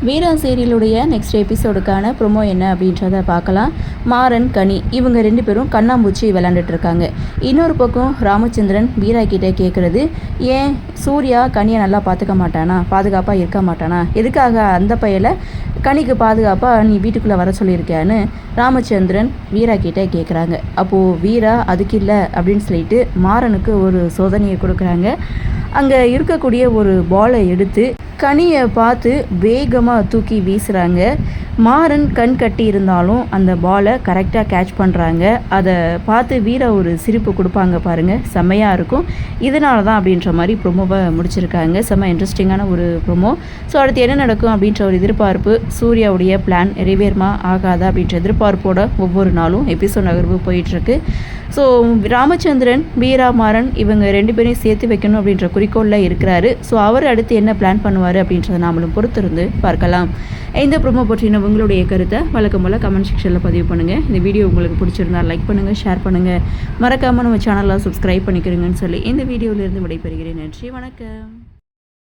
வீரா சீரியலுடைய next எபிசோடுக்கான promo என்ன அப்படின்றத பார்க்கலாம். மாறன், கனி இவங்க 2 பேரும் கண்ணாம்பூச்சி விளாண்டுட்டு இருக்காங்க. இன்னொரு பக்கம் ராமச்சந்திரன் வீரா கிட்டே கேட்குறது, ஏன் சூர்யா கனியை நல்லா பார்த்துக்க மாட்டானா, பாதுகாப்பாக இருக்க மாட்டானா, எதுக்காக அந்த பையலை கனிக்கு பாதுகாப்பாக நீ வீட்டுக்குள்ளே வர சொல்லியிருக்கியான்னு ராமச்சந்திரன் வீரா கிட்டே கேட்குறாங்க. அப்போது வீரா அதுக்கு இல்லை அப்படின்னு சொல்லிட்டு மாறனுக்கு ஒரு சோதனையை கொடுக்குறாங்க. அங்கே இருக்கக்கூடிய ஒரு பாலை எடுத்து கனியை பார்த்து வேகமாக தூக்கி வீசுகிறாங்க. மாறன் கண் கட்டி இருந்தாலும் அந்த பாலை கரெக்டாக கேட்ச் பண்ணுறாங்க. அதை பார்த்து வீரா ஒரு சிரிப்பு கொடுப்பாங்க பாருங்கள், செம்மையாக இருக்கும். இதனால தான் அப்படின்ற மாதிரி ப்ரொமோவை முடிச்சிருக்காங்க. செம்ம இன்ட்ரெஸ்டிங்கான ஒரு ப்ரொமோ. ஸோ அடுத்து என்ன நடக்கும் அப்படின்ற ஒரு எதிர்பார்ப்பு, சூர்யாவுடைய பிளான் நிறைவேறுமா ஆகாதா அப்படின்ற எதிர்பார்ப்போட ஒவ்வொரு நாளும் எபிசோட் நகர்வு போயிட்டுருக்கு. ஸோ ராமச்சந்திரன், வீரா, மாறன் இவங்க 2 பேரையும் சேர்த்து வைக்கணும் அப்படின்ற குறிக்கோளில் இருக்கிறாரு. ஸோ அவர் அடுத்து என்ன பிளான் பண்ணுவார் அப்படின்றத நாமளும் பொறுத்திருந்து பார்க்கலாம். இந்த ப்ரோமோ பற்றின உங்களுடைய கருத்தை வழக்கம் போல் கமெண்ட் செக்ஷனில் பதிவு பண்ணுங்கள். இந்த வீடியோ உங்களுக்கு பிடிச்சிருந்தால் லைக் பண்ணுங்கள், ஷேர் பண்ணுங்கள், மறக்காமல் நம்ம சேனலில் சப்ஸ்கிரைப் பண்ணிக்கிறீங்கன்னு சொல்லி இந்த வீடியோவிலேருந்து விடைபெறுகிறேன். நன்றி, வணக்கம்.